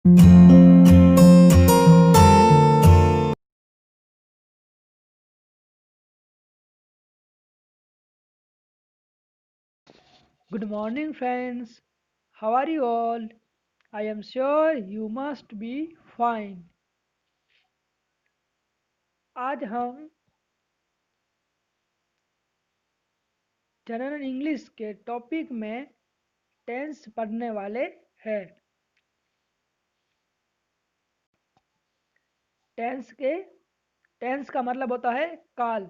Good morning, friends. How are you all? I am sure you must be fine. आज हम general English के topic में tense पढ़ने वाले हैं। टेंस के टेंस का मतलब होता है काल।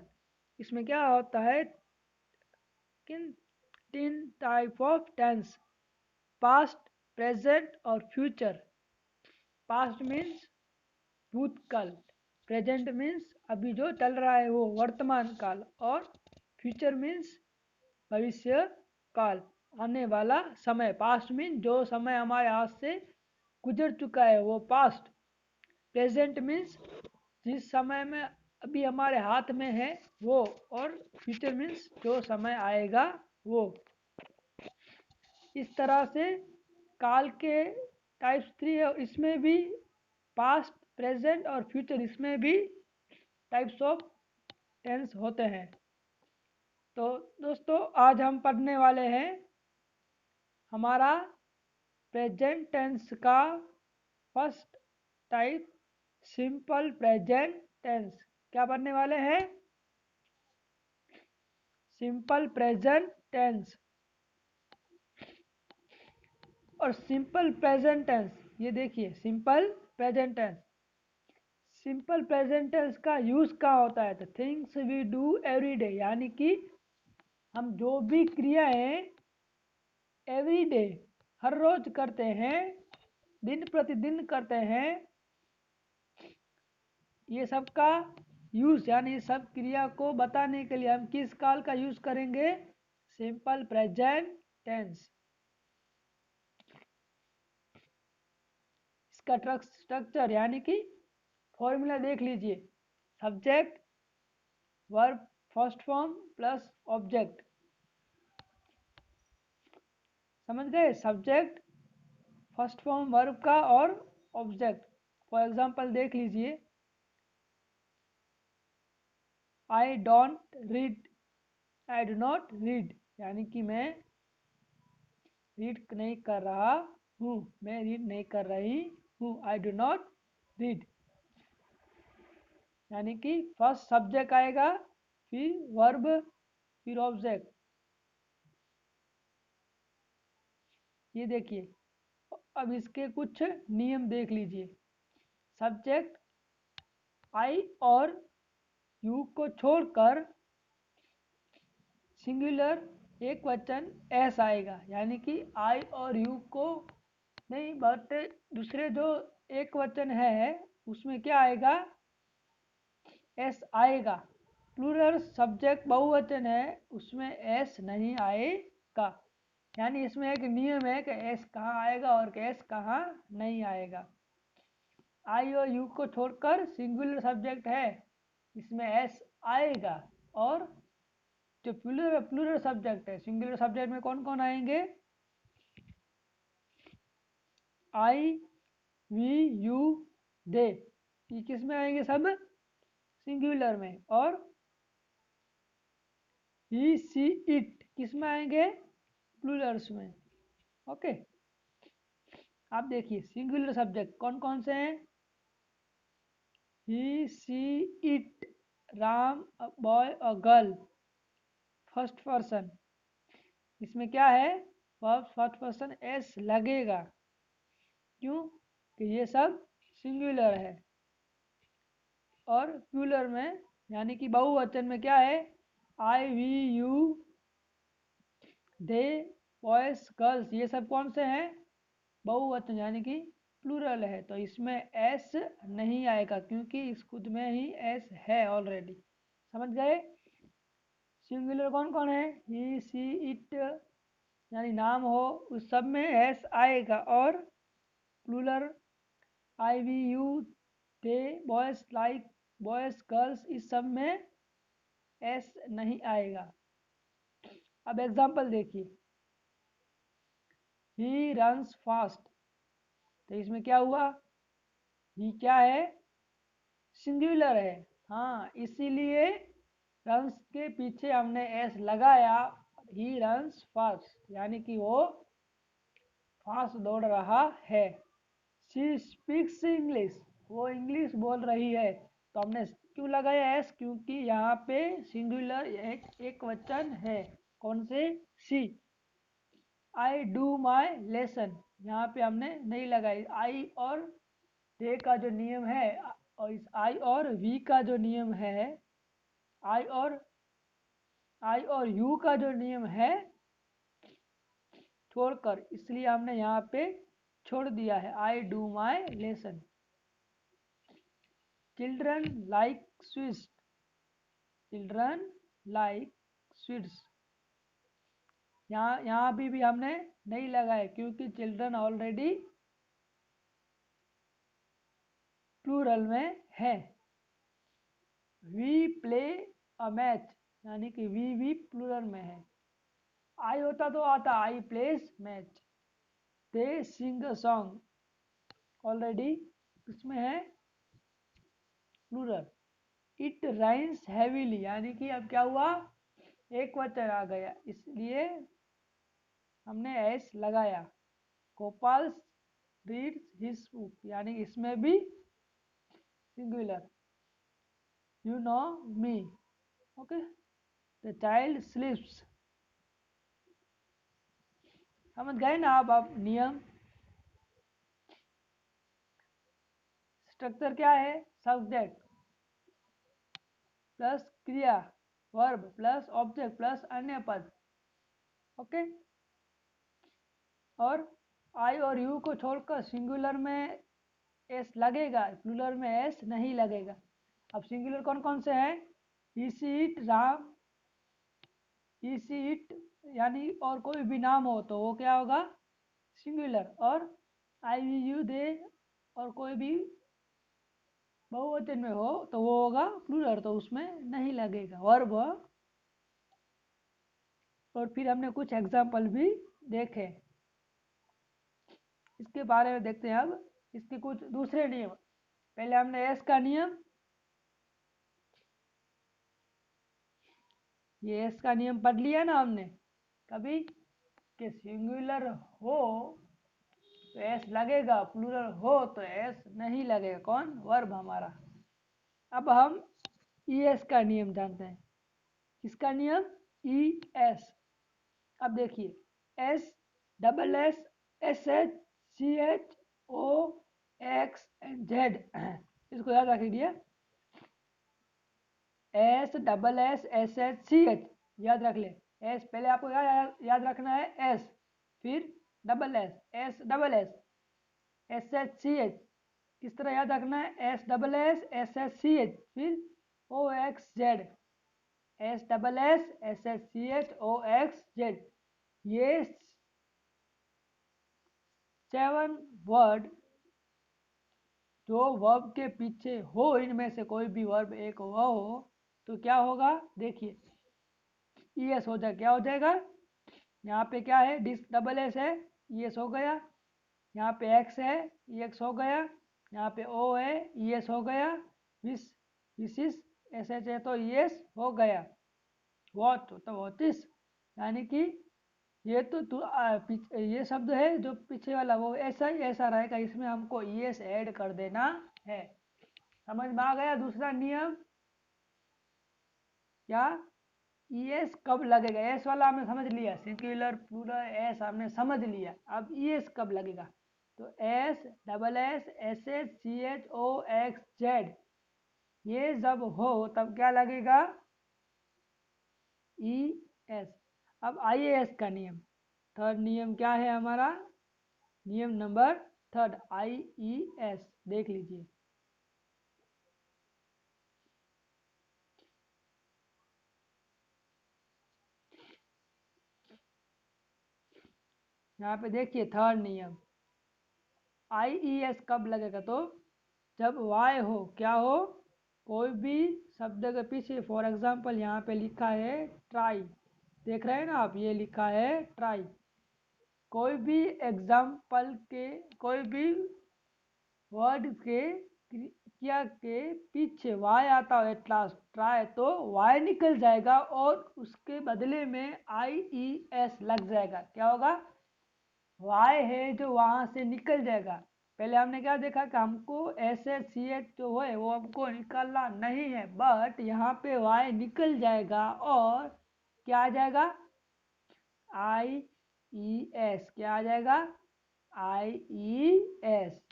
इसमें क्या होता है? किन तीन type of tense: past, present और फ्यूचर। पास्ट मीन्स भूतकाल, प्रेजेंट मीन्स अभी जो चल रहा है वो वर्तमान काल, और फ्यूचर मीन्स भविष्य काल, आने वाला समय। पास्ट मीन्स जो समय हमारे हाथ से गुजर चुका है वो पास्ट। प्रेजेंट मीन्स जिस समय में अभी हमारे हाथ में है वो, और फ्यूचर मीन्स जो समय आएगा वो। इस तरह से काल के टाइप्स थ्री है, इसमें भी पास्ट, प्रेजेंट और फ्यूचर, इसमें भी टाइप्स ऑफ टेंस होते हैं। तो दोस्तों, आज हम पढ़ने वाले हैं हमारा प्रेजेंट टेंस का first type, simple present tense. क्या पढ़ने वाले हैं? Simple present tense. और सिंपल प्रेजेंट टेंस, ये देखिए, simple present tense. Simple present tense का यूज कहाँ होता है? तो things we do every day, यानी कि हम जो भी क्रियाएं एवरी डे, हर रोज करते हैं, दिन प्रतिदिन करते हैं, ये सब का यूज, यानी सब क्रिया को बताने के लिए हम किस काल का यूज करेंगे? Simple present tense. इसका स्ट्रक्चर यानी कि फॉर्मूला देख लीजिए। Subject, verb, first form plus object. समझ गए? सब्जेक्ट, फर्स्ट फॉर्म वर्ब का और ऑब्जेक्ट। फॉर एग्जांपल देख लीजिए, I don't read, I do not read, यानी कि मैं रीड नहीं कर रहा हूँ, मैं रीड नहीं कर रही हूँ। आई डू नॉट रीड, यानी कि फर्स्ट सब्जेक्ट आएगा, फिर वर्ब, फिर ऑब्जेक्ट। ये देखिए, अब इसके कुछ नियम देख लीजिए। सब्जेक्ट आई और यू को छोड़कर सिंगुलर एक वचन एस आएगा, यानी कि आई और यू को नहीं, बट दूसरे जो एक वचन है उसमें क्या आएगा? एस आएगा। प्लूरल सब्जेक्ट बहुवचन है, उसमें एस नहीं आएगा। यानी इसमें एक नियम है कि एस कहाँ आएगा और एस कहाँ नहीं आएगा। आई और यू को छोड़कर सिंगुलर सब्जेक्ट है, इसमें एस आएगा। और जो प्लूरल सब्जेक्ट है, सिंगुलर सब्जेक्ट में कौन कौन आएंगे? आई, वी, यू, दे, ये किस में आएंगे? सब सिंगुलर में। और ही, सी, इट किस में आएंगे? प्लूरल्स में। ओके, आप देखिए सिंगुलर सब्जेक्ट कौन कौन से हैं? He, she, it, Ram, boy और गर्ल, फर्स्ट पर्सन। इसमें क्या है? फर्स्ट पर्सन एस लगेगा। क्यों? कि ये सब सिंगुलर है। और प्लूरल में, यानी कि बहुवचन में क्या है? I, we, you, they, boys, girls, ये सब कौन से हैं? बहुवचन, यानी कि प्लूरल है। तो इसमें एस नहीं आएगा, क्योंकि इस खुद में ही एस है ऑलरेडी। समझ गए? सिंगुलर कौन कौन है? ही, सी, इट, यानी नाम हो, उस सब में एस आएगा। और plural I, we, you, they, boys, like, boys, girls, इस सब में एस नहीं आएगा। अब एग्जाम्पल देखिए, ही रन्स फास्ट, तो इसमें क्या हुआ, ही क्या है, सिंगुलर है। हाँ, इसीलिए रन्स के पीछे हमने एस लगाया। ही रन्स फास्ट, यानी कि वो फास्ट दौड़ रहा है। शी स्पीक्स इंग्लिश, वो इंग्लिश बोल रही है। तो हमने क्यों लगाया एस, क्योंकि यहाँ पे सिंगुलर एक वचन है। कौन से, सी। आई डू माई लेसन, यहाँ पे हमने नहीं लगाई। आई और दे का जो नियम है, और इस आई और वी का जो नियम है, आई और यू का जो नियम है छोड़कर, इसलिए हमने यहाँ पे छोड़ दिया है I do my lesson. Children like sweets, children like sweets, यहाँ भी हमने नहीं लगाए, क्योंकि चिल्ड्रन ऑलरेडी प्लूरल में है। वी प्ले अ मैच, यानी कि वी भी प्लूरल में है। आई होता तो आता I plays match. They sing a song, already इसमें है प्लूरल। इट राइन्स हैवीली, यानी कि अब क्या हुआ, एक वचन आ गया, इसलिए हमने एस लगाया। गोपाल रीड्स हिज बुक, यानी इसमें भी singular. You know me, okay. The child स्लीप्स, समझ गए ना आप नियम। स्ट्रक्चर क्या है, सब्जेक्ट प्लस क्रिया, वर्ब प्लस ऑब्जेक्ट प्लस अन्य पद, ओके। और आई और यू को छोड़कर सिंगुलर में एस लगेगा, प्लूरल में एस नहीं लगेगा। अब सिंगुलर कौन कौन से हैं, he she it Ram, he she it, यानी और कोई भी नाम हो तो वो क्या होगा, सिंगुलर। और आई वी यू दे, और कोई भी बहुवचन में हो तो वो होगा प्लूरल, तो उसमें नहीं लगेगा वर्ब। और फिर हमने कुछ एग्जाम्पल भी देखे, इसके बारे में देखते हैं अब। इसके कुछ दूसरे नियम, पहले हमने एस का नियम, ये एस का नियम पढ़ लिया ना हमने कभी, कि सिंगुलर हो तो एस लगेगा, प्लूरल हो तो एस नहीं लगेगा। कौन, वर्ब हमारा। अब हम ई एस का नियम जानते हैं। किसका नियम, ई एस। अब देखिए, s double S S H C H O x and z, इसको याद रख लीजिए। S double S S H C h, याद रख ले। एस पहले आपको याद रखना है एस, फिर double S, S double S S H C H. किस तरह याद रखना है, S double S H C H, फिर O x Z, S double S H C H O x Z. ये 7 वर्ड जो वर्ब के पीछे हो, इनमें से कोई भी वर्ब एक हुआ हो तो क्या होगा, देखिए ई एस हो जाए, क्या हो जाएगा, यहाँ पे क्या है, डिस डबल एस है, ई एस हो गया। यहाँ पे एक्स है, ई एक्स हो गया। यहाँ पे ओ है, ई एस हो गया। विस विसिस एस एच है तो ई एस हो गया। वॉट तो वॉटिस, यानी कि ये तो ये शब्द है जो पीछे वाला वो ऐसा ही ऐसा रहेगा, इसमें हमको ई एस ऐड कर देना है। समझ में आ गया दूसरा नियम, क्या, ई एस कब लगेगा, एस वाला हमने समझ लिया, सिंगुलर प्लूरल एस हमने समझ लिया। अब ई एस कब लगेगा, तो s double S S H C H O x Z, ये जब हो तब क्या लगेगा, ई एस। अब आई ए एस का नियम, थर्ड नियम क्या है हमारा, नियम नंबर थर्ड, आई ई एस, देख लीजिए। यहाँ पे देखिए थर्ड नियम, आई ई एस कब लगेगा, तो जब वाई हो, क्या हो, कोई भी शब्द के पीछे, फॉर एग्जाम्पल यहाँ पे लिखा है ट्राई, देख रहे हैं ना आप, ये लिखा है ट्राई, कोई भी एग्जाम्पल के, कोई भी वर्ड के क्रिया के पीछे वाई आता हो एट लास्ट ट्राई, तो वाई निकल जाएगा और उसके बदले में आई ई एस लग जाएगा। क्या होगा? वाई है जो वहां से निकल जाएगा। पहले हमने क्या देखा कि हमको एस एच सी एच जो है वो हमको निकालना नहीं है, बट यहाँ पे वाई निकल जाएगा और क्या आ जाएगा? आई ई एस। क्या आ जाएगा? आई ई एस।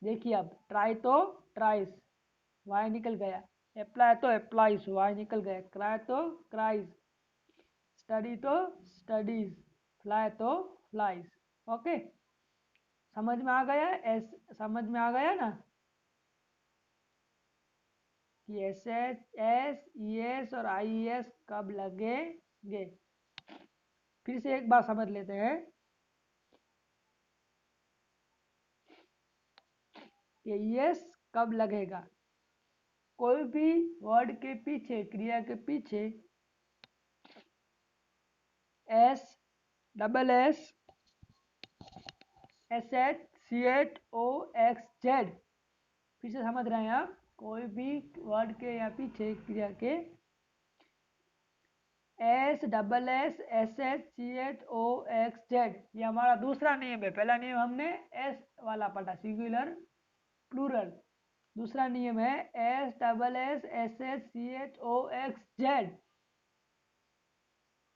देखिए अब ट्राई तो ट्राइस, वाई निकल गया। अप्लाई तो अप्लाइज, वाई निकल गया। क्राई तो क्राइज, स्टडी तो स्टडीज, फ्लाई तो फ्लाइज। ओके, समझ में आ गया? समझ में आ गया ना कि S H S E S और आई ई एस कब लगेंगे। फिर से एक बार समझ लेते हैं कि ई एस कब लगेगा। कोई भी वर्ड के पीछे, क्रिया के पीछे s, double S, S H C H O x z. फिर से समझ रहे हैं आप? कोई भी वर्ड के या पीछे क्रिया के s, double S, S H C H O x Z, ये हमारा दूसरा नियम है। पहला नियम हमने एस वाला पढ़ा, सिंगुलर प्लूरल। दूसरा नियम है S, double S, S H C H O x Z.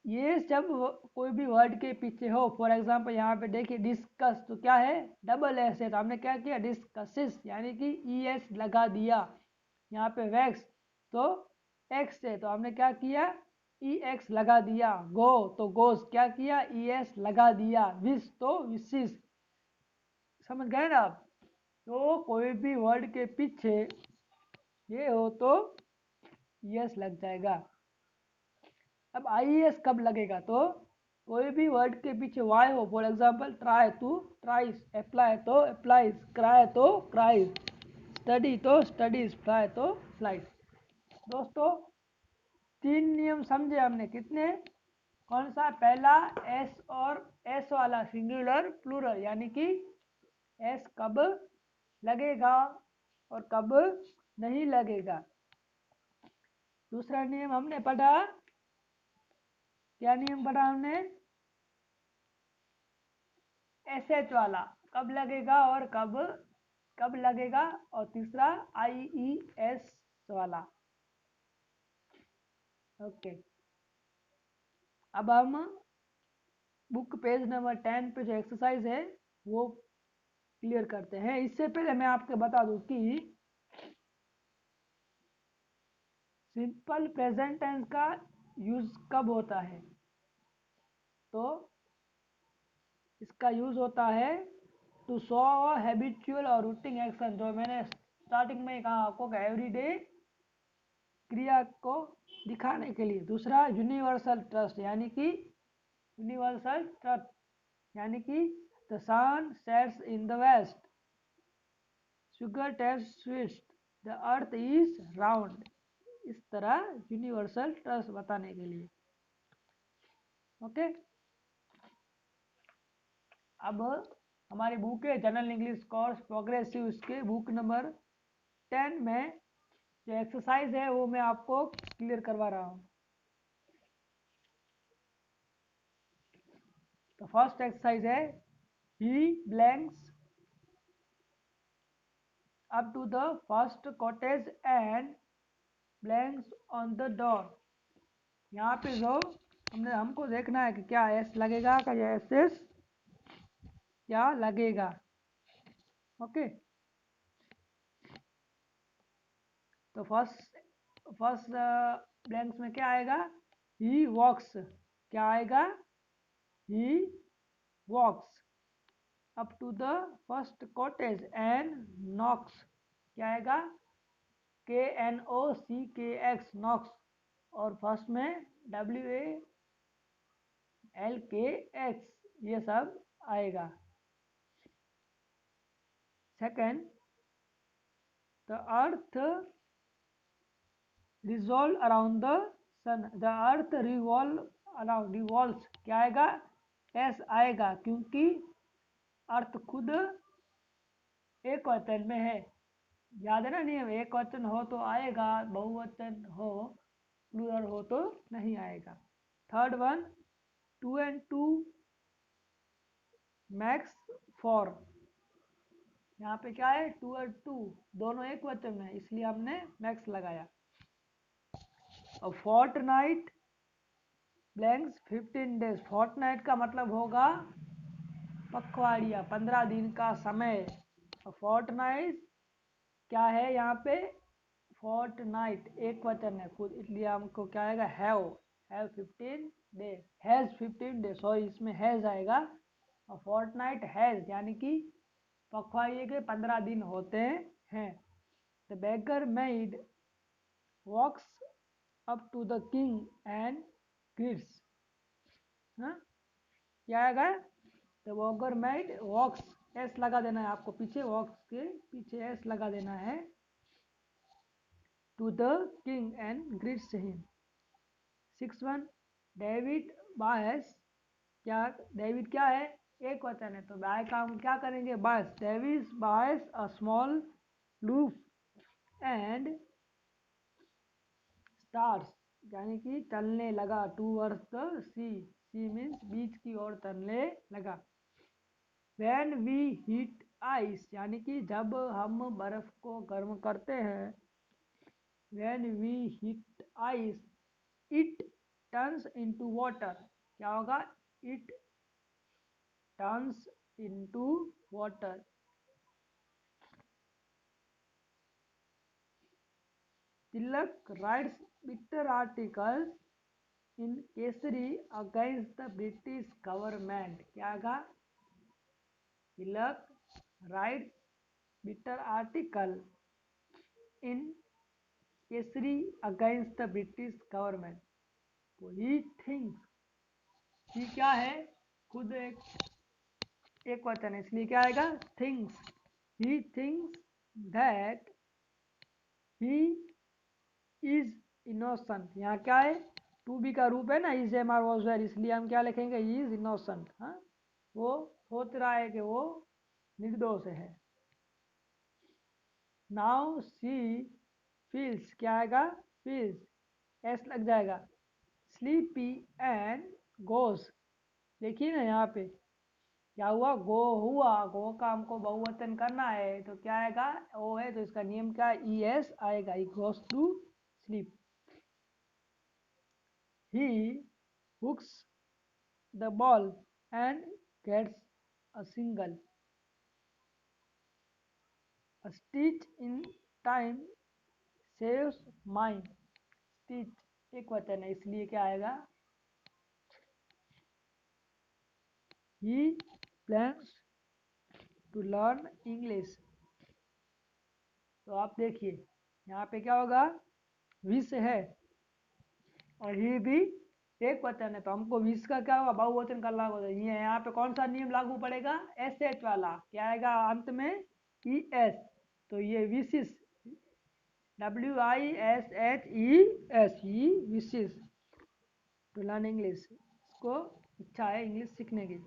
ये जब कोई भी वर्ड के पीछे हो, फॉर एग्जाम्पल यहाँ पे देखिए डिस्कस, तो क्या है? डबल एस है, तो हमने क्या किया? डिस्कसिस, यानी कि ई एस लगा दिया। यहाँ पे वैक्स तो एक्स है, तो हमने क्या किया? ई एक्स लगा दिया। गो तो गोस, क्या किया? ई एस लगा दिया। विश तो विशिस। समझ गए ना आप? तो कोई भी वर्ड के पीछे ये हो तो ई एस लग जाएगा। अब आई एस कब लगेगा? तो कोई भी वर्ड के पीछे वाई हो, फॉर एग्जाम्पल ट्राई तो ट्राइस, अप्लाई तो अप्लाइज, क्राई तो क्राइज, स्टडी तो स्टडीज, फ्लाई तो फ्लाइज। दोस्तों, तीन नियम समझे हमने। कितने? कौन सा? पहला एस और एस वाला, सिंगुलर प्लूरल, यानी कि एस कब लगेगा और कब नहीं लगेगा। दूसरा नियम हमने पढ़ा, क्या नियम पढ़ा हमने? एस एच वाला, कब लगेगा और कब कब लगेगा। और तीसरा आई ई एस वाला। ओके, अब हम बुक पेज नंबर 10 पे जो एक्सरसाइज है वो क्लियर करते हैं। इससे पहले मैं आपको बता दूं कि सिंपल प्रेजेंट टेंस का यूज कब होता है। तो इसका यूज होता है टू शो हैबिचुअल और रूटीन एक्शन, जो मैंने स्टार्टिंग में कहा आपको, एवरीडे क्रिया को दिखाने के लिए। दूसरा यूनिवर्सल ट्रस्ट, यानी कि यूनिवर्सल ट्रस्ट, यानी कि the sun sets in the west, sugar taste sweets, the earth is round. इस तरह यूनिवर्सल ट्रस्ट बताने के लिए। ओके, अब हमारी बुक है जनरल इंग्लिश कोर्स प्रोग्रेसिव, उसके बुक नंबर 10 में जो एक्सरसाइज है वो मैं आपको क्लियर करवा रहा हूँ। तो फर्स्ट एक्सरसाइज है ही blanks up to the first cottage and blanks on the door। यहाँ पे जो हमको देखना है कि क्या एस लगेगा या एस एस क्या लगेगा। ओके, तो फर्स्ट फर्स्ट ब्लैंक्स में क्या आएगा? He walks. क्या आएगा? He walks up to the first cottage and knocks. क्या आएगा? K N O C K X, knocks. और फर्स्ट में W A L K X, ये सब आएगा। Second, the earth revolve around the sun, the earth revolve around, revolves. क्या आएगा? S आएगा क्योंकि अर्थ खुद एक वचन में है। याद है ना नियम, एक वचन हो तो आएगा, बहुवचन हो प्लूरल हो तो नहीं आएगा। Third one, 2 and 2 max 4। यहाँ पे क्या है, 2 और 2 दोनों एक वचन में, इसलिए हमने मैक्स लगाया। और फोर्टनाइट ब्लैंक्स 15 डेज, फोर्टनाइट का मतलब होगा पखवाड़िया, 15 दिन का समय। और फोर्टनाइट क्या है यहाँ पे, फोर्टनाइट एक वचन है खुद, इसलिए हमको क्या आएगा, have 15 days, has 15 days, sorry इसमें हैज आएगा। और फोर्टनाइट हैज यानी कि पखवाड़िए के 15 दिन होते हैं। The beggar maid walks up to the king and greets. हाँ क्या आएगा, the beggar maid walks, S लगा देना है आपको पीछे, वॉक्स के पीछे एस लगा देना है, to the king and greets him. 6 1, David buys, क्या डेविड क्या है, एक वचन है तो बाय का हम क्या करेंगे, बस। David buys a small loaf and starts, यानी कि तलने लगा, towards the sea, sea means beach की ओर तलने लगा। व्हेन वी हीट आइस, यानी कि जब हम बर्फ को गर्म करते हैं, when we heat ice it turns into water, क्या होगा, it turns into water. Tilak writes bitter articles in Kesari against the British government, क्या होगा, Tilak writes bitter article in Kesari against the British government. तो ही थिंक्स, ही क्या है, खुद एक वचन है इसलिए क्या आएगा, thinks. He thinks that he is innocent, यहाँ क्या है, टू बी का रूप है ना, is am are was were, इसलिए हम क्या लिखेंगे, इज इनोसेंट। हाँ वो सोच रहा है कि वो निर्दोष है। नाउ सी फील्स, क्या आएगा, फील्स, एस लग जाएगा। स्लीपी एंड गोस, देखिए ना यहाँ पे क्या हुआ, गो हुआ, गो का हमको बहुवचन करना है तो क्या आएगा, ओ है तो इसका नियम क्या, ई एस आएगा, he goes to sleep. He hooks the ball and gets a single. A stitch in time saves mine. Stitch एक वचन है इसलिए क्या आएगा, he plans to learn English। तो आप देखिए यहाँ पे क्या होगा, विश है और ही भी एक वचन है तो हमको विश का क्या होगा, बहुवचन का लागू होगा। ये यहाँ पे कौन सा नियम लागू पड़ेगा, एस एच वाला, क्या आएगा अंत में, ई एस। तो ये wishes, WISHES, he wishes to learn English, इसको इच्छा है इंग्लिश सीखने की।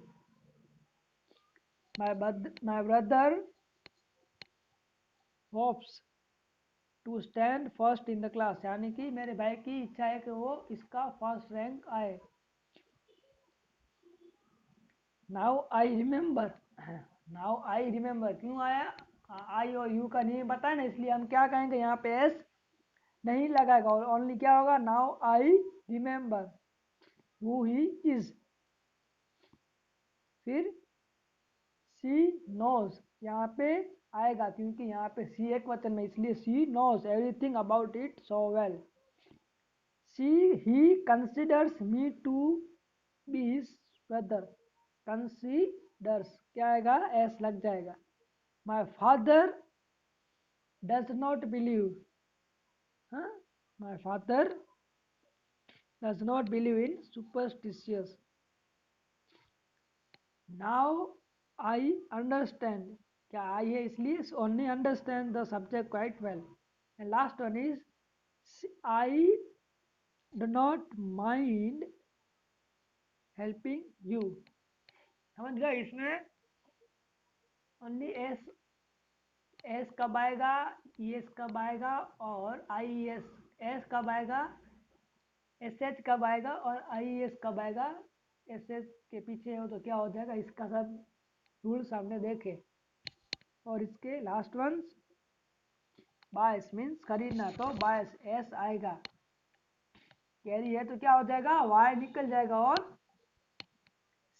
My brother hopes to stand first in the class, यानी कि मेरे भाई की इच्छा है कि वो इसका फर्स्ट रैंक आए। Now I remember, now I remember क्यों आया, आई और यू का नहीं बताया ना, इसलिए हम क्या कहेंगे, यहाँ पे एस नहीं लगाएगा और ओनली क्या होगा, now I remember who he is. फिर सी नोज, यहाँ पे आएगा क्योंकि यहाँ पे सी एक वचन में, इसलिए she knows everything about it so well. See he considers me to be brother, considers क्या आएगा, एस लग जाएगा। My father does not believe, हाँ my father does not believe in superstitious. Now I understand, क्या आई है इसलिए only understand the subject quite well. And last one is I do not mind helping you, समझ गए? इसमें only S, S कब आएगा, ई एस कब आएगा और आई एस, एस कब आएगा, एस एच कब आएगा और आई एस कब आएगा। एस एच के पीछे हो तो क्या हो जाएगा, इसका सब रूल्स हमने देखे। और इसके लास्ट वंस, बायस मीन्स खरीदना, तो बायस एस आएगा। कैरी है तो क्या हो जाएगा, वाई निकल जाएगा और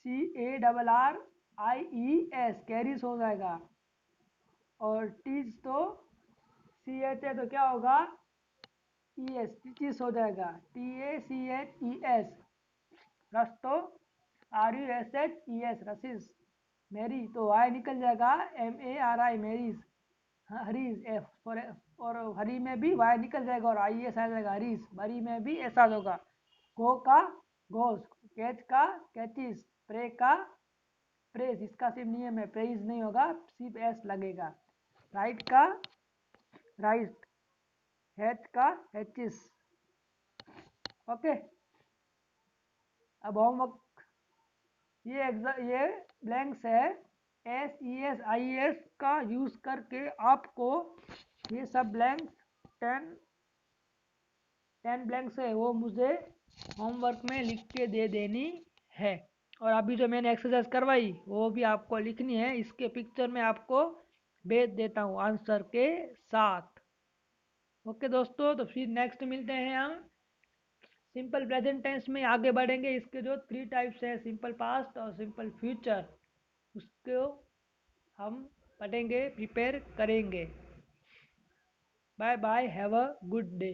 C A double R I E S carries हो जाएगा। और टीज तो सी एच है तो क्या होगा, ई एस टीचीस हो जाएगा, T A C H E S. Rush तो R U S H E S rushes. Marry तो वाई निकल जाएगा, M A R I marries. Hurries F for, और हरी में भी वाई निकल जाएगा और आई एस आ जाएगा हरीज। मरी में भी ऐसा होगा। गो का गोस, कैच का कैचिस, प्रे का प्रेस, इसका सिर्फ नियम है, प्रेज नहीं होगा, सिर्फ एस लगेगा। राइट का राइट, हैच का हैचिस। ओके, अब होमवर्क, ये ब्लैंक्स है, S E S I S का यूज करके आपको ये सब ब्लैंक्स, टेन ब्लैंक्स है वो मुझे होमवर्क में लिख के दे देनी है। और अभी जो मैंने एक्सरसाइज करवाई वो भी आपको लिखनी है, इसके पिक्चर में आपको भेज देता हूँ आंसर के साथ। ओके दोस्तों, तो फिर नेक्स्ट मिलते हैं हम सिंपल प्रेजेंट टेंस में आगे बढ़ेंगे। इसके जो 3 टाइप्स है, सिंपल पास्ट और सिंपल फ्यूचर, उसको हम पढ़ेंगे, प्रिपेयर करेंगे। Bye bye, have a good day.